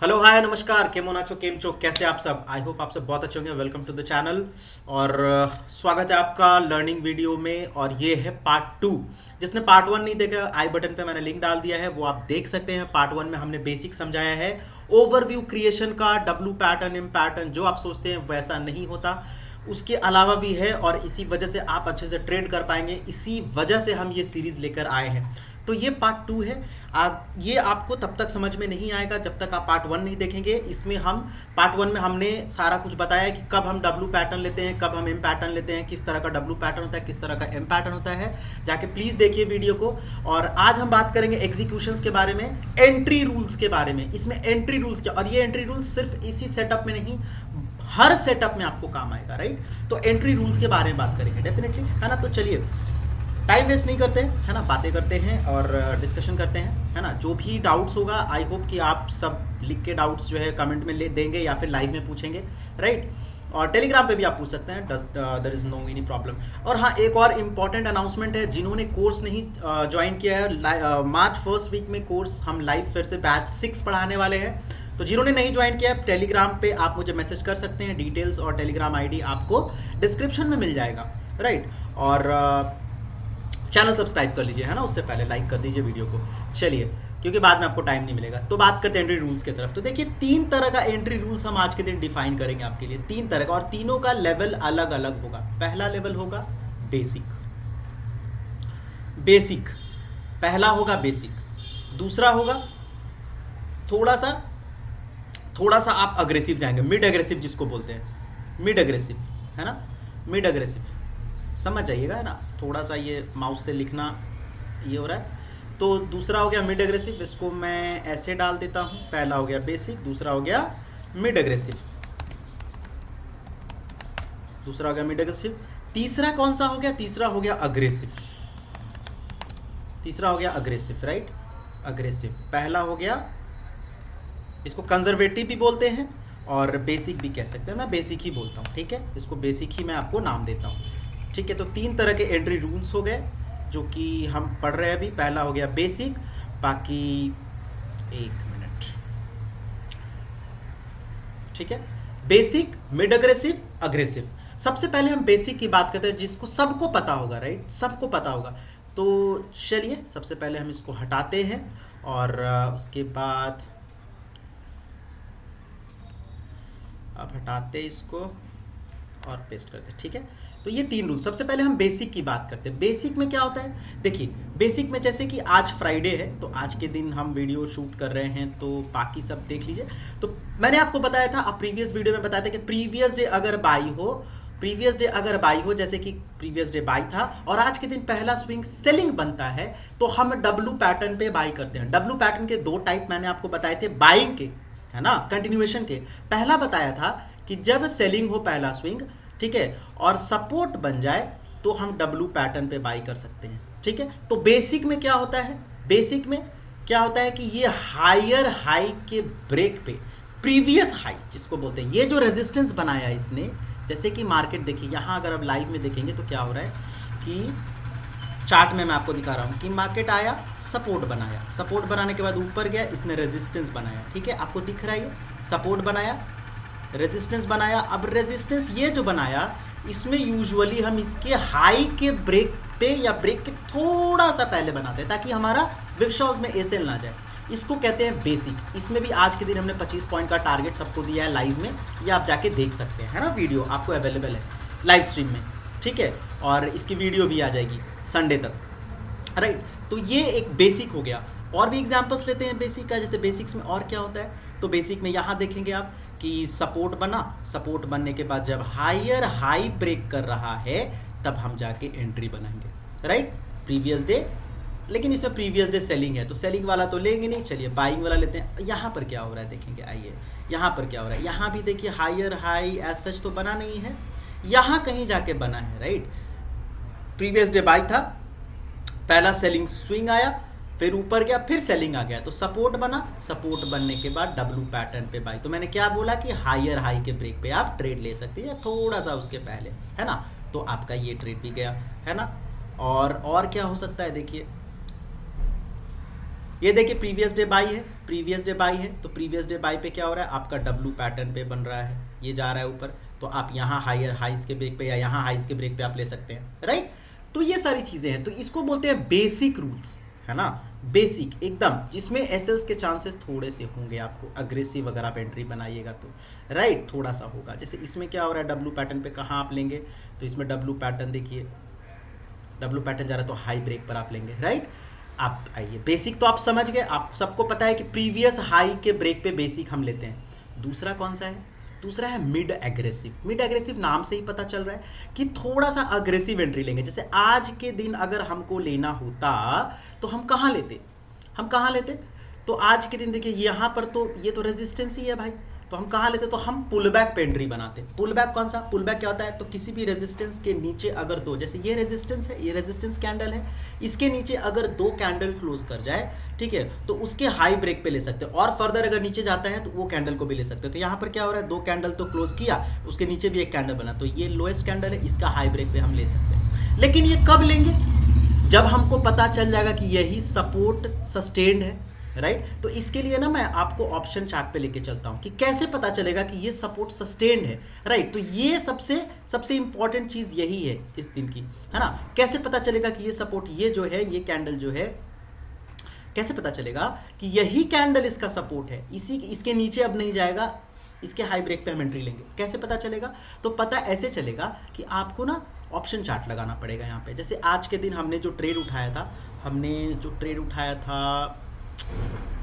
Hello hi नमस्कार chemo नाचो केम चो कैसे आप सब। आई होप आप सब बहुत अच्छे होंगे। वेलकम टू द चैनल और स्वागत है आपका लर्निंग वीडियो में। और ये है पार्ट टू। जिसने पार्ट वन नहीं देखा, आई बटन पे मैंने लिंक डाल दिया है, वो आप देख सकते हैं। पार्ट वन में हमने बेसिक समझाया है, ओवरव्यू क्रिएशन का, डब्लू पैटर्न एम पैटर्न। जो आप सोचते हैं वैसा नहीं होता, उसके अलावा भी है। और इसी वजह से आप अच्छे से ट्रेड कर पाएंगे, इसी वजह से हम ये सीरीज लेकर आए हैं। तो ये पार्ट टू है। ये आपको तब तक समझ में नहीं आएगा जब तक आप पार्ट वन नहीं देखेंगे। इसमें हम पार्ट वन में हमने सारा कुछ बताया कि कब हम डब्लू पैटर्न लेते हैं, कब हम एम पैटर्न लेते हैं, किस तरह का डब्लू पैटर्न होता है, किस तरह का एम पैटर्न होता है। जाके प्लीज़ देखिए वीडियो को। और आज हम बात करेंगे एग्जीक्यूशंस के बारे में, एंट्री रूल्स के बारे में। इसमें एंट्री रूल्स क्या, और ये एंट्री रूल्स सिर्फ इसी सेटअप में नहीं, हर सेटअप में आपको काम आएगा, राइट। तो एंट्री रूल्स के बारे में बात करेंगे डेफिनेटली, है ना। तो चलिए टाइम वेस्ट नहीं करते हैं, है ना, बातें करते हैं और डिस्कशन करते हैं, है ना। जो भी डाउट्स होगा, आई होप कि आप सब लिख के डाउट्स जो है कमेंट में ले देंगे या फिर लाइव में पूछेंगे, राइट। और टेलीग्राम पे भी आप पूछ सकते हैं, there is no any problem. और हाँ, एक और इम्पॉर्टेंट अनाउंसमेंट है। जिन्होंने कोर्स नहीं ज्वाइन किया है, मार्च फर्स्ट वीक में कोर्स हम लाइव फिर से बैच 6 पढ़ाने वाले हैं। तो जिन्होंने नहीं ज्वाइन किया है, टेलीग्राम पे आप मुझे मैसेज कर सकते हैं। डिटेल्स और टेलीग्राम आईडी आपको डिस्क्रिप्शन में मिल जाएगा, राइट। और चैनल सब्सक्राइब कर लीजिए, है ना, उससे पहले लाइक कर दीजिए वीडियो को। चलिए, क्योंकि बाद में आपको टाइम नहीं मिलेगा। तो बात करते हैं एंट्री रूल्स की तरफ। तो देखिए, 3 तरह का एंट्री रूल्स हम आज के दिन डिफाइन करेंगे आपके लिए, 3 तरह का, और तीनों का लेवल अलग अलग होगा। पहला लेवल होगा बेसिक। बेसिक पहला होगा बेसिक। दूसरा होगा थोड़ा सा आप अग्रेसिव जाएंगे, मिड अग्रेसिव जिसको बोलते हैं, मिड अग्रेसिव, है ना, मिड अग्रेसिव। समझ जाइएगा, है ना। थोड़ा सा ये माउस से लिखना ये हो रहा है। तो दूसरा हो गया मिड अग्रेसिव, इसको मैं ऐसे डाल देता हूँ। पहला हो गया बेसिक, दूसरा हो गया मिड अग्रेसिव, दूसरा हो गया मिड अग्रेसिव। तीसरा कौन सा हो गया? तीसरा हो गया अग्रेसिव। तीसरा हो गया अग्रेसिव, राइट, अग्रेसिव। पहला हो गया, इसको कंजर्वेटिव भी बोलते हैं और बेसिक भी कह सकते हैं। मैं बेसिक ही बोलता हूँ, ठीक है, इसको बेसिक ही मैं आपको नाम देता हूँ, ठीक है। तो 3 तरह के एंट्री रूल्स हो गए जो कि हम पढ़ रहे हैं अभी। पहला हो गया बेसिक, बाकी 1 मिनट, ठीक है। Basic, mid aggressive, aggressive. सबसे पहले हम बेसिक की बात करते हैं, जिसको सबको पता होगा, राइट, सबको पता होगा। तो चलिए, सबसे पहले हम इसको हटाते हैं और उसके बाद अब हटाते इसको और पेस्ट करते, ठीक है। तो ये 3 रूल। सबसे पहले हम बेसिक की बात करते हैं। बेसिक में क्या होता है? देखिए, बेसिक में जैसे कि आज फ्राइडे है, तो आज के दिन हम वीडियो शूट कर रहे हैं, तो बाकी सब देख लीजिए। तो मैंने आपको बताया था, आप प्रीवियस वीडियो में बताया था कि प्रीवियस डे अगर बाई हो, जैसे कि प्रीवियस डे बाई था और आज के दिन पहला स्विंग सेलिंग बनता है, तो हम डब्लू पैटर्न पे बाई करते हैं। डब्लू पैटर्न के 2 टाइप मैंने आपको बताए थे बाइंग के, है ना, कंटिन्यूएशन के। पहला बताया था कि जब सेलिंग हो पहला स्विंग, ठीक है, और सपोर्ट बन जाए, तो हम डब्लू पैटर्न पे बाई कर सकते हैं, ठीक है। तो बेसिक में क्या होता है? बेसिक में क्या होता है कि ये हायर हाई के ब्रेक पे, प्रीवियस हाई जिसको बोलते हैं, ये जो रेजिस्टेंस बनाया इसने, जैसे कि मार्केट देखिए, यहाँ अगर आप लाइव में देखेंगे तो क्या हो रहा है कि चार्ट में मैं आपको दिखा रहा हूँ कि मार्केट आया, सपोर्ट बनाया, सपोर्ट बनाने के बाद ऊपर गया, इसने रेजिस्टेंस बनाया, ठीक है, आपको दिख रहा है, ये सपोर्ट बनाया, रेजिस्टेंस बनाया। अब रेजिस्टेंस ये जो बनाया, इसमें यूजुअली हम इसके हाई के ब्रेक पे या ब्रेक के थोड़ा सा पहले बनाते हैं, ताकि हमारा विपशॉज में एसेल ना जाए। इसको कहते हैं बेसिक। इसमें भी आज के दिन हमने 25 पॉइंट का टारगेट सबको दिया है लाइव में, ये आप जाके देख सकते हैं, है ना। वीडियो आपको अवेलेबल है लाइव स्ट्रीम में, ठीक है, और इसकी वीडियो भी आ जाएगी संडे तक, राइट। तो ये एक बेसिक हो गया। और भी एग्जांपल्स लेते हैं बेसिक का। जैसे बेसिक्स में और क्या होता है, तो बेसिक में यहाँ देखेंगे आप कि सपोर्ट बना, सपोर्ट बनने के बाद जब हायर हाई ब्रेक कर रहा है, तब हम जाके एंट्री बनाएंगे, राइट, प्रीवियस डे। लेकिन इसमें प्रीवियस डे सेलिंग है, तो सेलिंग वाला तो लेंगे नहीं, चलिए बाइंग वाला लेते हैं। यहाँ पर क्या हो रहा है देखेंगे, आइए यहाँ पर क्या हो रहा है। यहाँ भी देखिए हायर हाई एज सच तो बना नहीं है, यहाँ कहीं जाके बना है, राइट। प्रीवियस डे बाई था, पहला सेलिंग स्विंग आया, फिर ऊपर गया, फिर सेलिंग आ गया, तो सपोर्ट बना, सपोर्ट बनने के बाद डब्लू पैटर्न पे बाई। तो मैंने क्या बोला कि हायर हाई के ब्रेक पे आप ट्रेड ले सकते हैं, या थोड़ा सा उसके पहले, है ना। तो आपका ये ट्रेड भी गया, है ना। और क्या हो सकता है, देखिए ये देखिए प्रीवियस डे बाई है, प्रीवियस डे बाई है, तो प्रीवियस डे बाई पे क्या हो रहा है, आपका डब्लू पैटर्न पे बन रहा है, ये जा रहा है ऊपर, तो आप यहाँ हायर हाइस के ब्रेक पे या यहाँ हाइस के ब्रेक पे आप ले सकते हैं, राइट। तो ये सारी चीज़ें हैं, तो इसको बोलते हैं बेसिक रूल्स, है ना, बेसिक एकदम, जिसमें एसएल्स के चांसेस थोड़े से होंगे, आपको अग्रेसिव अगर आप एंट्री बनाइएगा तो, राइट, थोड़ा सा होगा। जैसे इसमें क्या हो रहा है, डब्लू पैटर्न पे कहाँ आप लेंगे, तो इसमें डब्लू पैटर्न देखिए, डब्लू पैटर्न जा रहा है तो हाई ब्रेक पर आप लेंगे, राइट। आप आइए, बेसिक तो आप समझ गए, आप सबको पता है कि प्रीवियस हाई के ब्रेक पे बेसिक हम लेते हैं। दूसरा कौन सा है, दूसरा है मिड एग्रेसिव। मिड एग्रेसिव नाम से ही पता चल रहा है कि थोड़ा सा अग्रेसिव एंट्री लेंगे। जैसे आज के दिन अगर हमको लेना होता तो हम कहाँ लेते, हम कहाँ लेते, तो आज के दिन देखिए यहाँ पर तो ये तो रेजिस्टेंस ही है भाई, तो हम कहाँ लेते, तो हम पुल बैक पे एंट्री बनाते। पुल बैक कौन सा, पुल बैक क्या होता है, तो किसी भी रेजिस्टेंस के नीचे अगर दो, जैसे ये रेजिस्टेंस है, ये रेजिस्टेंस कैंडल है, इसके नीचे अगर दो कैंडल क्लोज कर जाए, ठीक है, तो उसके हाई ब्रेक पे ले सकते हैं, और फर्दर अगर नीचे जाता है तो वो कैंडल को भी ले सकते हैं। तो यहाँ पर क्या हो रहा है, दो कैंडल तो क्लोज किया, उसके नीचे भी एक कैंडल बना, तो ये लोएस्ट कैंडल है, इसका हाई ब्रेक पे हम ले सकते हैं। लेकिन ये कब लेंगे, जब हमको पता चल जाएगा कि यही सपोर्ट सस्टेन्ड है, राइट। तो इसके लिए ना मैं आपको ऑप्शन चार्ट पे लेके चलता हूं कि कैसे पता चलेगा कि ये सपोर्ट सस्टेन्ड है, राइट। तो ये सबसे इंपॉर्टेंट चीज यही है इस दिन की, है ना। कैसे पता चलेगा कि ये सपोर्ट, ये जो है, ये कैंडल जो है, कैसे पता चलेगा कि यही कैंडल इसका सपोर्ट है, इसके नीचे अब नहीं जाएगा, इसके हाई ब्रेक पे हम एंट्री लेंगे। कैसे पता चलेगा, तो पता ऐसे चलेगा कि आपको ना ऑप्शन चार्ट लगाना पड़ेगा यहाँ पे। जैसे आज के दिन हमने जो ट्रेड उठाया था,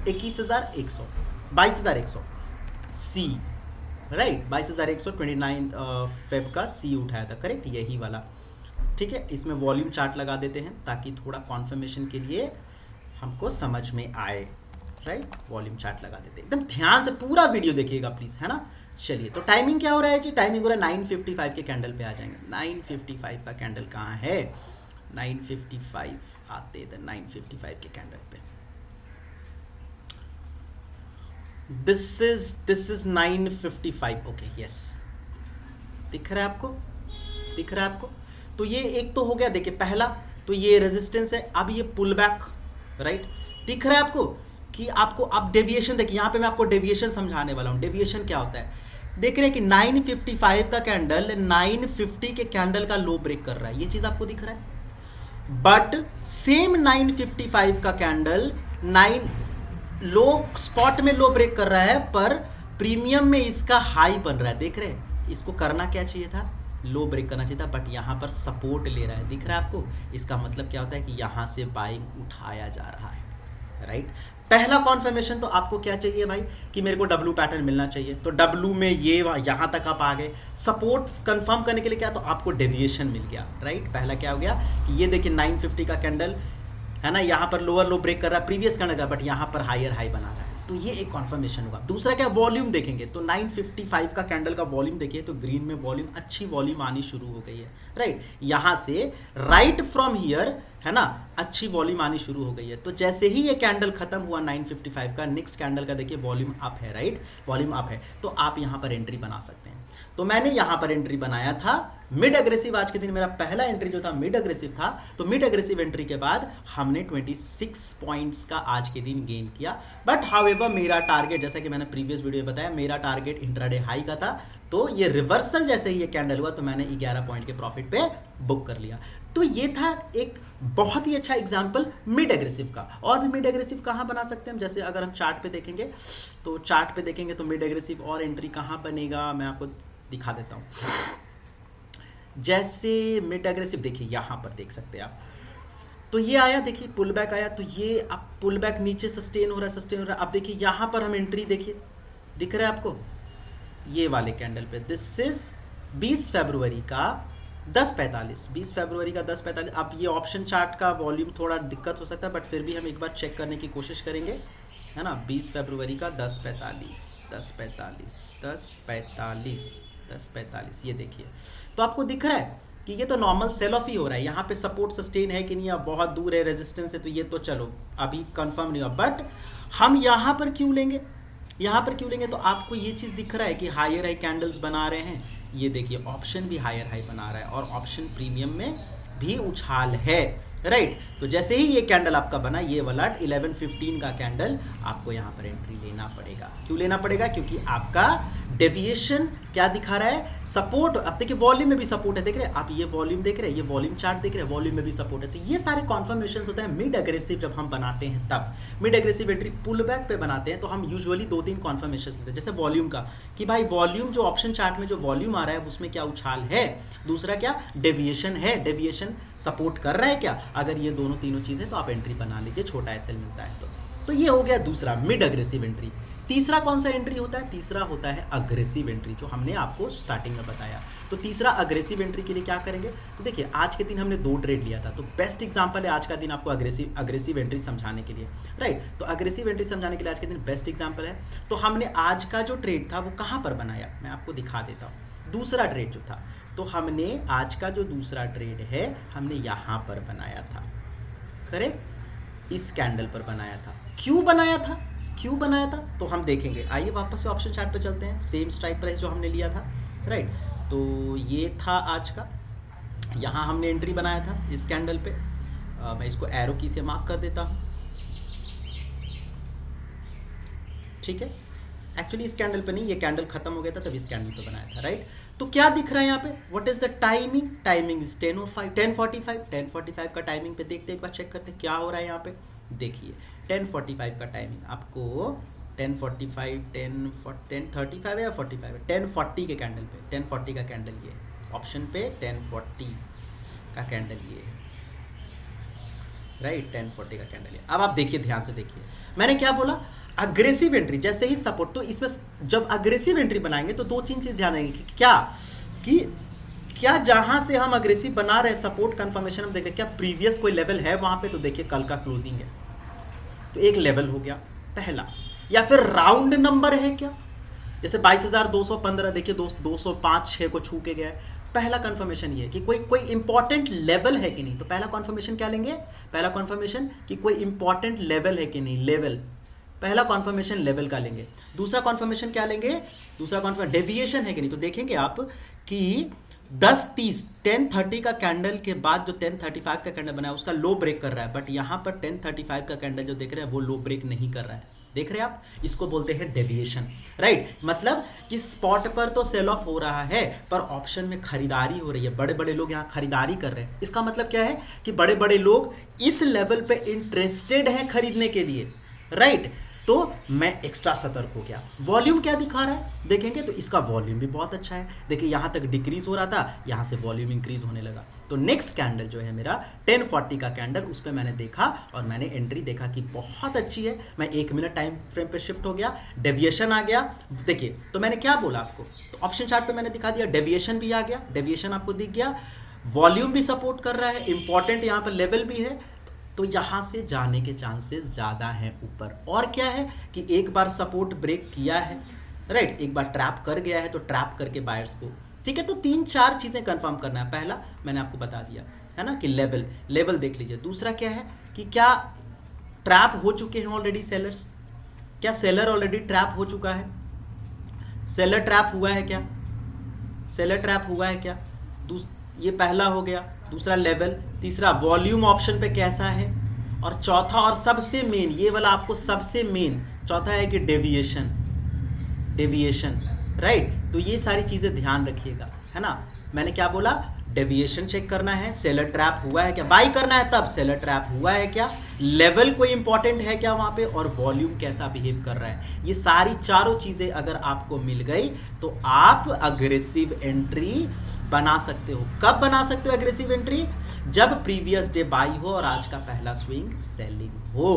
21,100 22,100 सी, राइट, 22,100 29 फेब का सी उठाया था, करेक्ट, यही वाला, ठीक है। इसमें वॉल्यूम चार्ट लगा देते हैं ताकि थोड़ा कॉन्फर्मेशन के लिए हमको समझ में आए, राइट। वॉल्यूम चार्ट लगा देते हैं, एकदम ध्यान से पूरा वीडियो देखिएगा प्लीज, है ना। चलिए, तो टाइमिंग क्या हो रहा है जी, टाइमिंग हो रहा है 9:55 के कैंडल पे आ जाएंगे। 9:55 का कैंडल कहाँ है, 9:55 आते थे, 9:55 के कैंडल पे। दिस इज 9:55, ओके, यस, दिख रहा है आपको, दिख रहा है आपको। तो ये एक तो हो गया, देखिए पहला तो ये रेजिस्टेंस है, अब ये पुल बैक, राइट, दिख रहा है आपको कि आपको अब डेविएशन देखिए, यहाँ पे मैं आपको डेविएशन समझाने वाला हूँ। डेविएशन क्या होता है, देख रहे हैं कि 9:55 का कैंडल 9:50 के कैंडल का लो ब्रेक कर रहा है, ये चीज आपको दिख रहा है। बट सेम 9:55 का कैंडल 9 लो स्पॉट में लो ब्रेक कर रहा है, पर प्रीमियम में इसका हाई बन रहा है, देख रहे हैं। इसको करना क्या चाहिए था, लो ब्रेक करना चाहिए था, बट यहाँ पर सपोर्ट ले रहा है, दिख रहा है आपको। इसका मतलब क्या होता है कि यहाँ से बाइंग उठाया जा रहा है, राइट। पहला कॉन्फर्मेशन तो आपको क्या चाहिए भाई, कि मेरे को डब्लू पैटर्न मिलना चाहिए, तो डब्लू में ये यहाँ तक आप आ गए। सपोर्ट कंफर्म करने के लिए क्या, तो आपको डेविएशन मिल गया, राइट। पहला क्या हो गया कि ये देखिए 9:50 का कैंडल है ना, यहाँ पर लोअर लो ब्रेक कर रहा है प्रीवियस कैंडल का, बट यहाँ पर हायर हाई बना रहा है, तो ये एक कॉन्फर्मेशन होगा। दूसरा क्या, वॉल्यूम देखेंगे, तो 9:55 का कैंडल का वॉल्यूम देखिए, तो ग्रीन में वॉल्यूम, अच्छी वॉल्यूम आनी शुरू हो गई है, राइट। यहाँ से राइट फ्रॉम हियर, है ना, अच्छी वॉल्यूम आनी शुरू हो गई है। तो जैसे ही ये कैंडल खत्म हुआ 9:55 का, नेक्स्ट कैंडल का देखिए वॉल्यूम अप है, राइट, वॉल्यूम अप है, तो आप यहाँ पर एंट्री बना सकते हैं। तो मैंने यहाँ पर एंट्री बनाया था मिड एग्रेसिव, आज के दिन मेरा पहला एंट्री जो था मिड एग्रेसिव था। तो मिड एग्रेसिव एंट्री के बाद हमने 26 पॉइंट्स का आज के दिन गेन किया। बट हाउएवर मेरा टारगेट, जैसा कि मैंने प्रीवियस वीडियो में बताया, मेरा टारगेट इंट्राडे हाई का था। तो ये रिवर्सल जैसे ही ये कैंडल हुआ तो मैंने 11 पॉइंट के प्रॉफिट पे बुक कर लिया। तो ये था एक बहुत ही अच्छा एग्जांपल मिड एग्रेसिव का। और भी मिड एग्रेसिव कहाँ बना सकते हैं हम, जैसे अगर हम चार्ट पे देखेंगे, तो चार्ट पे देखेंगे तो मिड एग्रेसिव और एंट्री कहाँ बनेगा, मैं आपको दिखा देता हूँ। जैसे मिड एग्रेसिव देखिए, यहाँ पर देख सकते हैं आप, तो ये आया, देखिए पुल बैक आया, तो ये अब पुल बैक नीचे सस्टेन हो रहा है, सस्टेन हो रहा है। अब देखिए यहाँ पर हम एंट्री देखिए, दिख रहा है आपको, ये वाले कैंडल पे, दिस इज 20 फरवरी का 10:45, 20 फरवरी का 10:45। अब ये ऑप्शन चार्ट का वॉल्यूम थोड़ा दिक्कत हो सकता है, बट फिर भी हम एक बार चेक करने की कोशिश करेंगे, है ना। 20 फरवरी का 10:45, ये देखिए, तो आपको दिख रहा है कि ये तो नॉर्मल सेल ऑफ ही हो रहा है। यहाँ पे सपोर्ट सस्टेन है कि नहीं, अब बहुत दूर है, रेजिस्टेंस है, तो ये तो चलो अभी कंफर्म नहीं हुआ। बट हम यहाँ पर क्यों लेंगे, यहाँ पर क्यों लेंगे, तो आपको ये चीज़ दिख रहा है कि हायर हाई कैंडल्स बना रहे हैं। ये देखिए ऑप्शन भी हायर हाई बना रहा है, और ऑप्शन प्रीमियम में भी उछाल है, राइट। तो जैसे ही ये कैंडल आपका बना, ये वाला 11:15 का कैंडल, आपको यहाँ पर एंट्री लेना पड़ेगा। क्यों लेना पड़ेगा? क्योंकि आपका डेविएशन क्या दिखा रहा है? सपोर्ट। अब देखिए वॉल्यूम में भी सपोर्ट है, देख रहे हैं आप, ये वॉल्यूम देख रहे हैं, ये वॉल्यूम चार्ट देख रहे हैं, वॉल्यूम में भी सपोर्ट है। तो ये सारे कॉन्फर्मेशन होते हैं मिड एग्रेसिव जब हम बनाते हैं तब। Mid aggressive entry pull back पे बनाते हैं तो हम यूजुअली 2-3 कॉन्फर्मेशन लेते हैं, जैसे वॉल्यूम का, कि भाई वॉल्यूम जो ऑप्शन चार्ट में जो वॉल्यूम आ रहा है उसमें क्या उछाल है, दूसरा क्या डेविएशन है, डेविएशन सपोर्ट कर रहा है क्या। अगर ये दोनों तीनों चीज़ें तो आप एंट्री बना लीजिए, छोटा एसएल मिलता है तो ये हो गया दूसरा मिड अग्रेसिव एंट्री। तीसरा कौन सा एंट्री होता है? तीसरा होता है अग्रेसिव एंट्री, जो हमने आपको स्टार्टिंग में बताया। तो तीसरा अग्रेसिव एंट्री के लिए क्या करेंगे? तो देखिए आज के दिन हमने 2 ट्रेड लिया था, तो बेस्ट एग्जांपल है आज का दिन आपको अग्रेसिव एंट्री समझाने के लिए, राइट। तो अग्रेसिव एंट्री समझाने के लिए आज के दिन बेस्ट एग्जांपल है। तो हमने आज का जो ट्रेड था वो कहाँ पर बनाया, मैं आपको दिखा देता हूँ। दूसरा ट्रेड जो था, तो हमने आज का जो दूसरा ट्रेड है हमने यहाँ पर बनाया था, करेक्ट, इस कैंडल पर बनाया था। क्यों बनाया था? क्यों बनाया था तो हम देखेंगे। आइए वापस से ऑप्शन चार्ट पे चलते हैं, सेम स्ट्राइक प्राइस जो हमने लिया था, राइट। तो ये था आज का, यहाँ हमने एंट्री बनाया था इस कैंडल पे। मैं इसको एरो की से मार्क कर देता हूँ, ठीक है। एक्चुअली इस कैंडल पे नहीं, ये कैंडल खत्म हो गया था तब इस कैंडल पे बनाया था, राइट। तो क्या दिख रहा है यहाँ पे? What is the timing? Timing is 10:45 का टाइमिंग पे देखते, एक बार चेक करते क्या हो रहा है यहाँ पे। देखिए 10:45 का टाइमिंग, आपको 10:45 10:35 है या 45 है, 10:40 के कैंडल पे, 10:40 का कैंडल ये है ऑप्शन पे, 10:40 का कैंडल ये है, राइट, 10:40 का कैंडल है। अब आप देखिए, ध्यान से देखिए, मैंने क्या बोला? अग्रेसिव एंट्री जैसे ही सपोर्ट, तो इसमें जब अग्रेसिव एंट्री बनाएंगे तो 2 चीज ध्यान देंगे कि क्या जहां से हम अग्रेसिव बना रहे हैं सपोर्ट कंफर्मेशन हम देख रहे हैं, क्या प्रीवियस कोई लेवल है वहां पे? तो देखिए कल का क्लोजिंग है तो एक लेवल हो गया पहला, या फिर राउंड नंबर है क्या, जैसे 22,215, देखिए 205-6 को छू के गया। पहला कंफर्मेशन ये है कि कोई इंपॉर्टेंट लेवल है कि नहीं। तो पहला कंफर्मेशन क्या लेंगे? पहला कंफर्मेशन कि कोई इंपॉर्टेंट लेवल है कि नहीं, लेवल, पहला कॉन्फर्मेशन लेवल का लेंगे। दूसरा कॉन्फर्मेशन क्या लेंगे? दूसरा कॉन्फर्मेशन डेविएशन है कि नहीं। तो देखेंगे आप कि 10:30 का कैंडल के बाद जो 10:35 का कैंडल बना है उसका लो ब्रेक कर रहा है, बट यहाँ पर 10:35 का कैंडल जो देख रहे हैं वो लो ब्रेक नहीं कर रहा है, देख रहे हैं आप, इसको बोलते हैं डेविएशन, राइट। मतलब कि स्पॉट पर तो सेल ऑफ हो रहा है पर ऑप्शन में खरीदारी हो रही है, बड़े बड़े लोग यहाँ खरीदारी कर रहे हैं। इसका मतलब क्या है कि बड़े बड़े लोग इस लेवल पे इंटरेस्टेड हैं खरीदने के लिए, राइट। तो मैं एक्स्ट्रा सतर्क हो गया। वॉल्यूम क्या दिखा रहा है देखेंगे, तो इसका वॉल्यूम भी बहुत अच्छा है। देखिए यहाँ तक डिक्रीज हो रहा था, यहाँ से वॉल्यूम इंक्रीज होने लगा। तो नेक्स्ट कैंडल जो है मेरा 10:40 का कैंडल, उस पर मैंने देखा और मैंने एंट्री देखा कि बहुत अच्छी है। मैं 1 मिनट टाइम फ्रेम पे शिफ्ट हो गया, डेविएशन आ गया। देखिए तो मैंने क्या बोला आपको, तो ऑप्शन चार्ट पे मैंने दिखा दिया, डेविएशन भी आ गया, डेविएशन आपको दिख गया, वॉल्यूम भी सपोर्ट कर रहा है, इंपॉर्टेंट यहाँ पर लेवल भी है। तो यहाँ से जाने के चांसेस ज़्यादा हैं ऊपर। और क्या है कि एक बार सपोर्ट ब्रेक किया है, राइट, एक बार ट्रैप कर गया है तो ट्रैप करके बायर्स को, ठीक है। तो 3-4 चीज़ें कंफर्म करना है। पहला मैंने आपको बता दिया है ना कि लेवल देख लीजिए। दूसरा क्या है कि क्या ट्रैप हो चुके हैं ऑलरेडी सेलर्स, क्या सेलर ऑलरेडी ट्रैप हो चुका है, सेलर ट्रैप हुआ है क्या, सेलर ट्रैप हुआ है क्या, ये पहला हो गया। दूसरा लेवल, तीसरा वॉल्यूम ऑप्शन पे कैसा है, और चौथा और सबसे मेन, ये वाला आपको सबसे मेन चौथा है कि डेविएशन, राइट। तो ये सारी चीज़ें ध्यान रखिएगा, है ना। मैंने क्या बोला, डेविएशन चेक करना है, सेलर ट्रैप हुआ है क्या, बाई करना है तब सेलर ट्रैप हुआ है क्या, लेवल कोई इंपॉर्टेंट है क्या वहाँ पे, और वॉल्यूम कैसा बिहेव कर रहा है। ये सारी चारों चीज़ें अगर आपको मिल गई तो आप अग्रेसिव एंट्री बना सकते हो। कब बना सकते हो अग्रेसिव एंट्री? जब प्रीवियस डे बाई हो और आज का पहला स्विंग सेलिंग हो,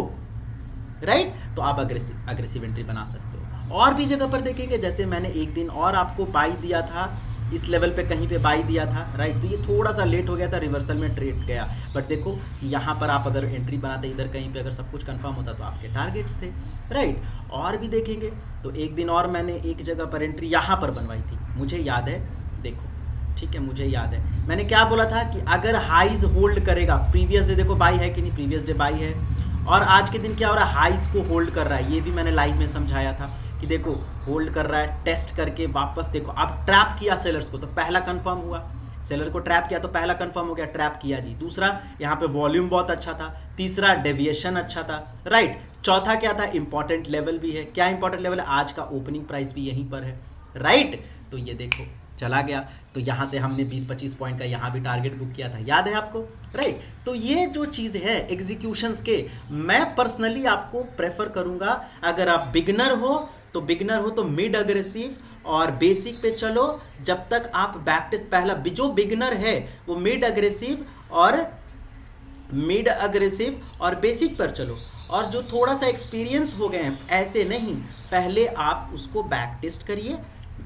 राइट। तो आप अग्रेसिव एंट्री बना सकते हो। और भी जगह पर देखेंगे, जैसे मैंने एक दिन और आपको बाई दिया था, इस लेवल पे कहीं पे बाई दिया था, राइट। तो ये थोड़ा सा लेट हो गया था, रिवर्सल में ट्रेड गया, बट देखो यहाँ पर आप अगर एंट्री बनाते इधर कहीं पे, अगर सब कुछ कंफर्म होता तो आपके टारगेट्स थे, राइट। और भी देखेंगे तो एक दिन और मैंने एक जगह पर एंट्री यहाँ पर बनवाई थी, मुझे याद है, देखो, ठीक है, मुझे याद है मैंने क्या बोला था कि अगर हाइज होल्ड करेगा, प्रीवियस डे देखो बाई है कि नहीं, प्रीवियस डे बाई है, और आज के दिन क्या हो रहा है, हाइज को होल्ड कर रहा है। ये भी मैंने लाइव में समझाया था कि देखो होल्ड कर रहा है, टेस्ट करके वापस देखो, अब ट्रैप किया सेलर्स को, तो पहला कंफर्म हुआ सेलर को ट्रैप किया तो पहला कंफर्म हो गया, ट्रैप किया जी। दूसरा, यहाँ पे वॉल्यूम बहुत अच्छा था। तीसरा, डेविएशन अच्छा था, राइट। चौथा क्या था, इंपॉर्टेंट लेवल भी है। क्या इंपॉर्टेंट लेवल है, आज का ओपनिंग प्राइस भी यहीं पर है, राइट। तो ये देखो चला गया, तो यहाँ से हमने 20-25 पॉइंट का यहाँ भी टारगेट बुक किया था, याद है आपको, राइट। तो ये जो चीज़ है एग्जीक्यूशंस के, मैं पर्सनली आपको प्रेफर करूँगा, अगर आप बिगनर हो तो मिड अग्रेसिव और बेसिक पे चलो, जब तक आप बैक टेस्ट, पहला जो बिगनर है वो मिड अग्रेसिव और बेसिक पर चलो, और जो थोड़ा सा एक्सपीरियंस हो गए हैं ऐसे नहीं, पहले आप उसको बैक टेस्ट करिए।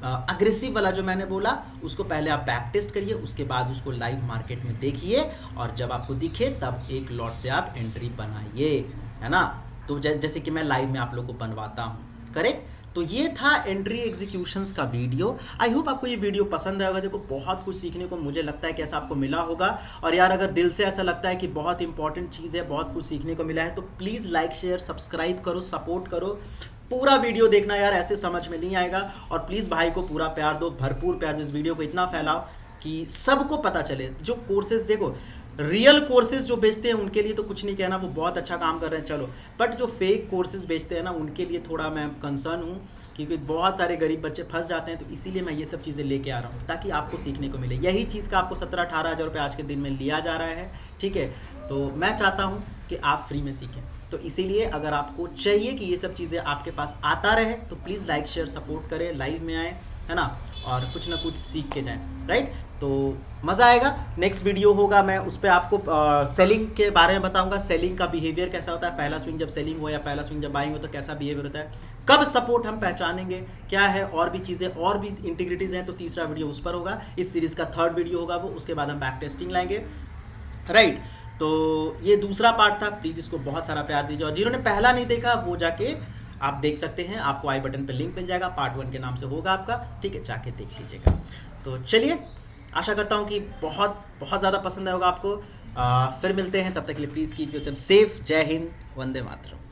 अग्रेसिव वाला जो मैंने बोला उसको पहले आप बैक टेस्ट करिए, उसके बाद उसको लाइव मार्केट में देखिए, और जब आपको दिखे तब एक लॉट से आप एंट्री बनाइए, है ना। तो जैसे कि मैं लाइव में आप लोग को बनवाता हूँ, करेक्ट। तो ये था एंट्री एग्जीक्यूशंस का वीडियो। आई होप आपको ये वीडियो पसंद आएगा। देखो बहुत कुछ सीखने को मुझे लगता है कि ऐसा आपको मिला होगा, और यार अगर दिल से ऐसा लगता है कि बहुत इंपॉर्टेंट चीज़ है, बहुत कुछ सीखने को मिला है, तो प्लीज़ लाइक शेयर सब्सक्राइब करो, सपोर्ट करो, पूरा वीडियो देखना यार, ऐसे समझ में नहीं आएगा। और प्लीज़ भाई को पूरा प्यार दो, भरपूर प्यार दो, इस वीडियो को इतना फैलाओ कि सबको पता चले। जो कोर्सेज, देखो रियल कोर्सेज जो बेचते हैं उनके लिए तो कुछ नहीं कहना, वो बहुत अच्छा काम कर रहे हैं, चलो, बट जो फेक कोर्सेज बेचते हैं ना, उनके लिए थोड़ा मैं कंसर्न हूँ, क्योंकि बहुत सारे गरीब बच्चे फंस जाते हैं। तो इसीलिए मैं ये सब चीज़ें लेके आ रहा हूँ ताकि आपको सीखने को मिले। यही चीज़ का आपको 17-18 हज़ार रुपये आज के दिन में लिया जा रहा है, ठीक है। तो मैं चाहता हूँ कि आप फ्री में सीखें, तो इसीलिए अगर आपको चाहिए कि ये सब चीज़ें आपके पास आता रहे, तो प्लीज़ लाइक शेयर सपोर्ट करें, लाइव में आए, है ना, और कुछ ना कुछ सीख के जाएं, राइट। तो मज़ा आएगा। नेक्स्ट वीडियो होगा, मैं उस पर आपको सेलिंग के बारे में बताऊंगा, सेलिंग का बिहेवियर कैसा होता है, पहला स्विंग जब सेलिंग हो या पहला स्विंग जब बाइंग हो तो कैसा बिहेवियर होता है, कब सपोर्ट हम पहचानेंगे, क्या है, और भी चीज़ें, और भी इंटीग्रिटीज़ हैं, तो तीसरा वीडियो उस पर होगा। इस सीरीज़ का 3rd वीडियो होगा वो, उसके बाद हम बैक टेस्टिंग लाएंगे, राइट। तो ये दूसरा पार्ट था, प्लीज़ इसको बहुत सारा प्यार दीजिए, और जिन्होंने पहला नहीं देखा वो जाके आप देख सकते हैं, आपको आई बटन पे लिंक मिल जाएगा, पार्ट 1 के नाम से होगा आपका, ठीक है, जाके देख लीजिएगा। तो चलिए, आशा करता हूँ कि बहुत बहुत ज़्यादा पसंद आएगा आपको। फिर मिलते हैं, तब तक के लिए प्लीज़ कीप योरसेल्फ सेफ। जय हिंद, वंदे मातरम।